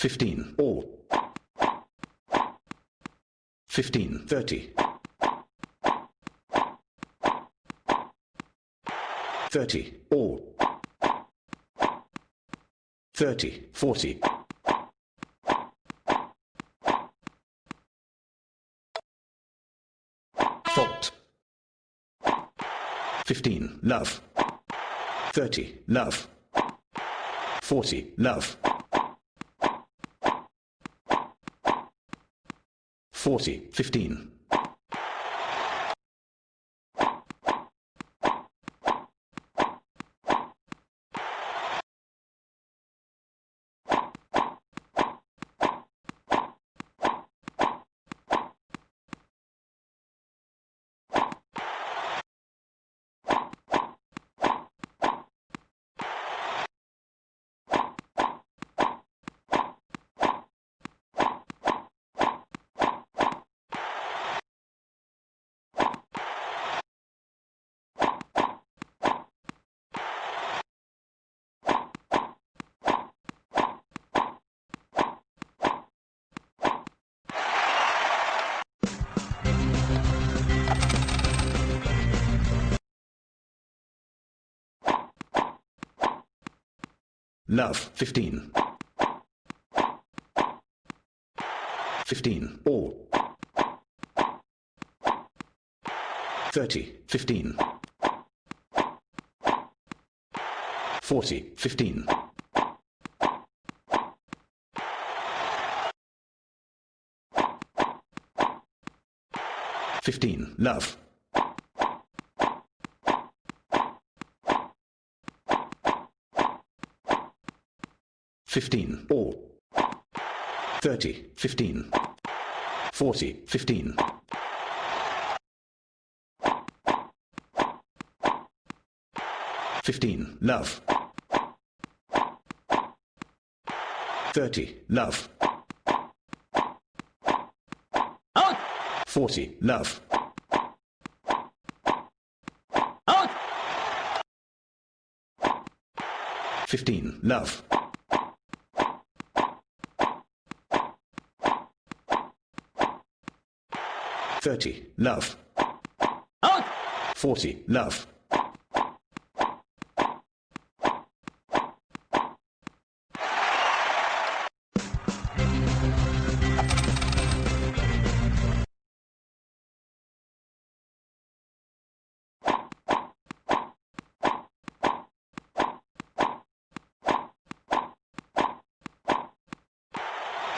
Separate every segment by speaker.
Speaker 1: 15, all. 15, 30. 30, all. 30, 40. Fault. 15, love. 30, love. 40, love. 40, 15. Love, 15. 15, all. 30, 15. 40, 15. 15, love. 15, all. 30, 15. 40, 15. 15, love. 30, love.
Speaker 2: Out!
Speaker 1: 40, love.
Speaker 2: Out!
Speaker 1: 15, love. 30, love.
Speaker 2: Out!
Speaker 1: 40, love.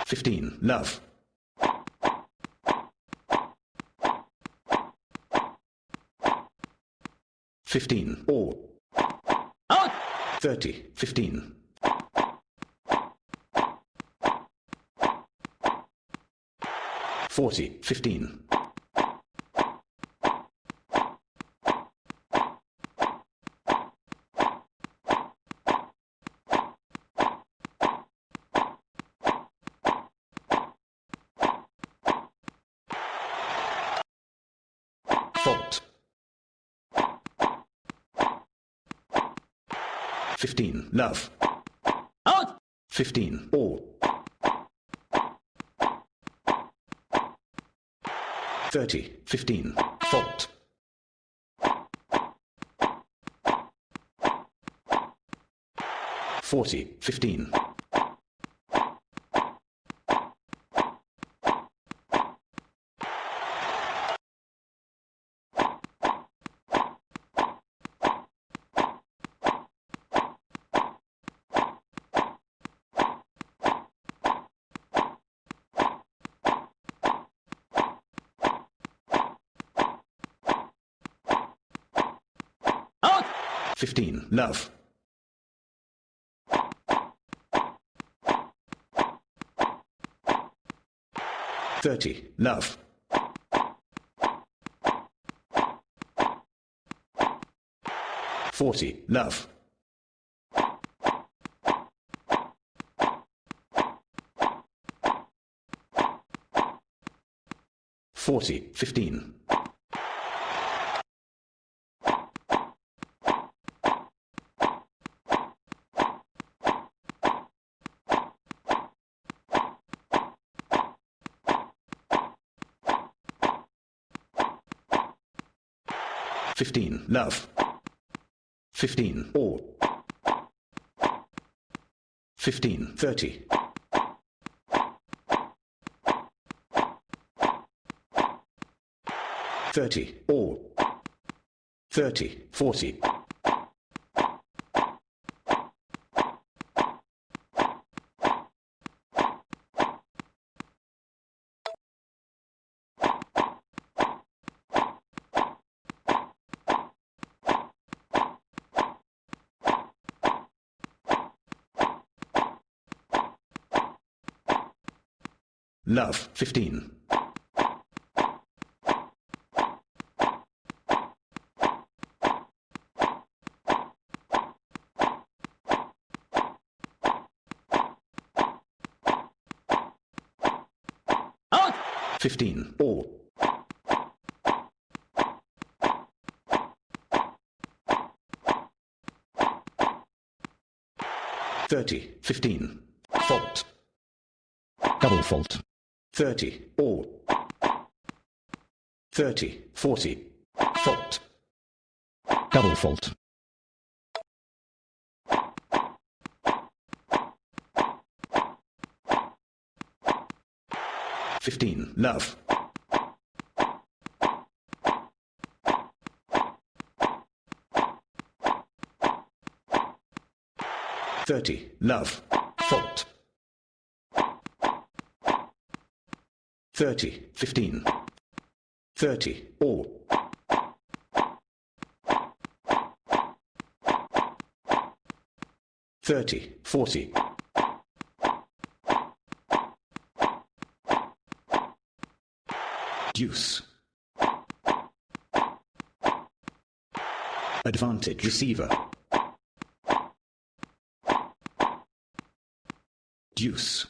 Speaker 1: Fifteen, love. 15, all.
Speaker 2: Out!
Speaker 1: 30, 15. 40, 15. 15, love.
Speaker 2: Out!
Speaker 1: 15, all. 30, 15, fault. 40, 15. 15, love. 30, love. 40, love. 40, 15. 15, love. 15, all. 15, 30. 30, all. 30, 40. 'Love, 15. 15, all. 30, 15, fault.
Speaker 3: Double fault.
Speaker 1: 30, all. 30, 40, fault.
Speaker 3: Double fault.
Speaker 1: 15, love. 30, love, fault. 30, 15. 30, all. 30, 40. 'Deuce. Advantage receiver. 'Deuce.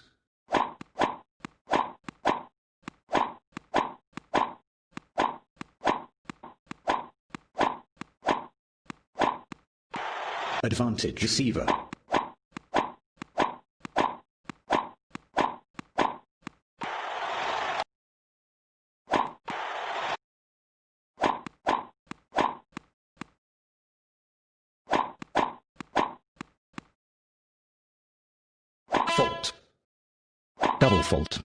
Speaker 1: Advantage receiver. 'Fault.
Speaker 3: Double fault.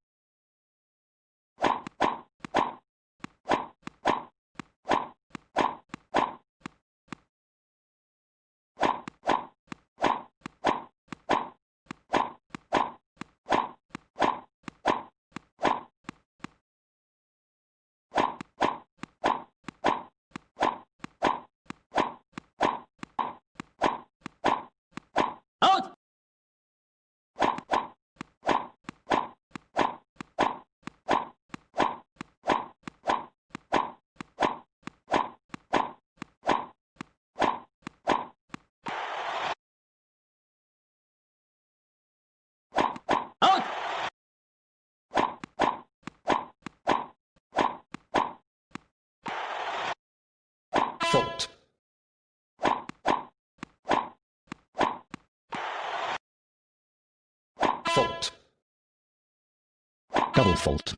Speaker 3: 'Fault. 'Fault. Double fault.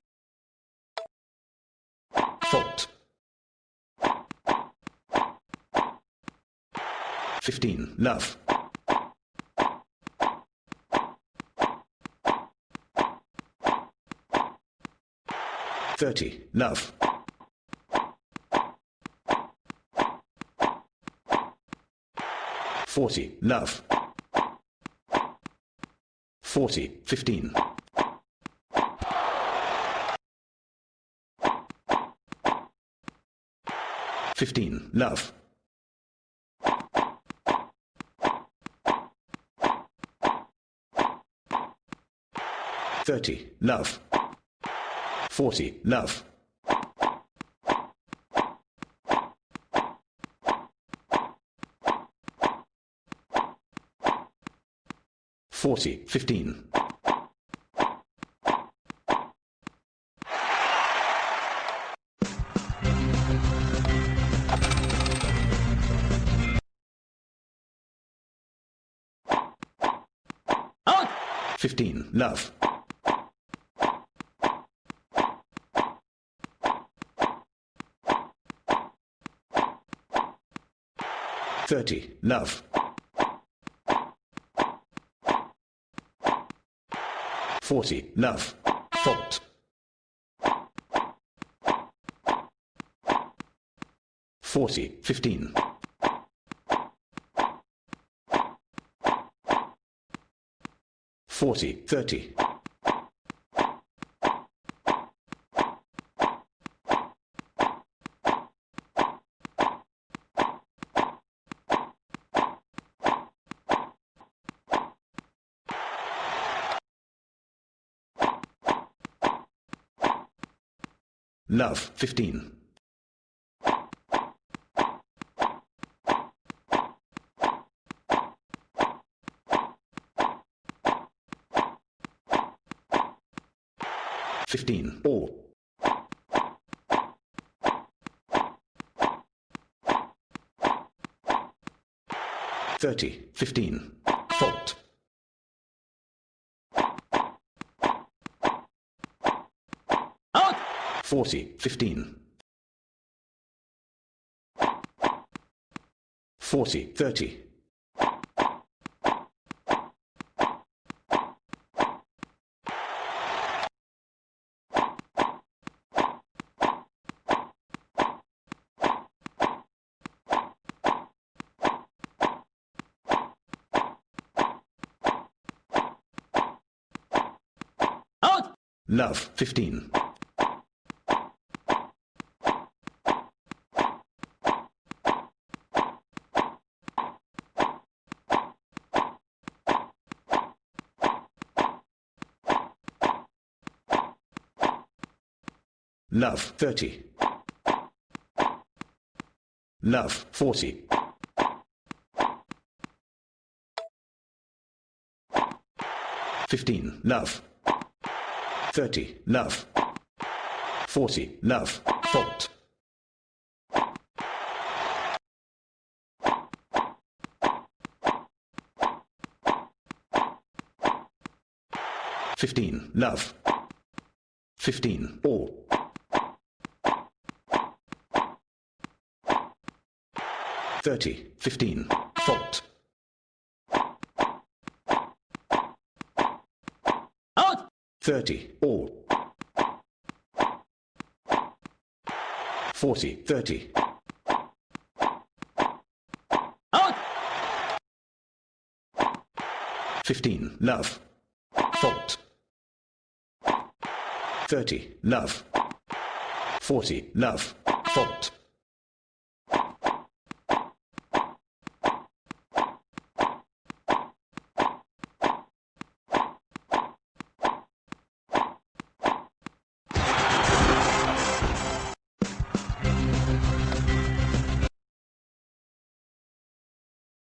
Speaker 1: 'Fault. 15, love. 30, love. 40, love. 40, 15. 15, love. 30, love. 40, love. 40, 15.
Speaker 2: Out!
Speaker 1: 15, love. 30, love. 40, love.
Speaker 3: fault,
Speaker 1: 40, 15. 40, 30. 15. 15, all. 30, 15.
Speaker 3: fault,
Speaker 1: 40, 15. 40, 30. 15. 30. 40. 15, 30, 40,
Speaker 3: fault,
Speaker 1: 15, 15, all. 30, 15.
Speaker 3: fault,
Speaker 1: 30, all. 40, 30. 15,
Speaker 3: fault,
Speaker 1: 30, 40,
Speaker 3: fault.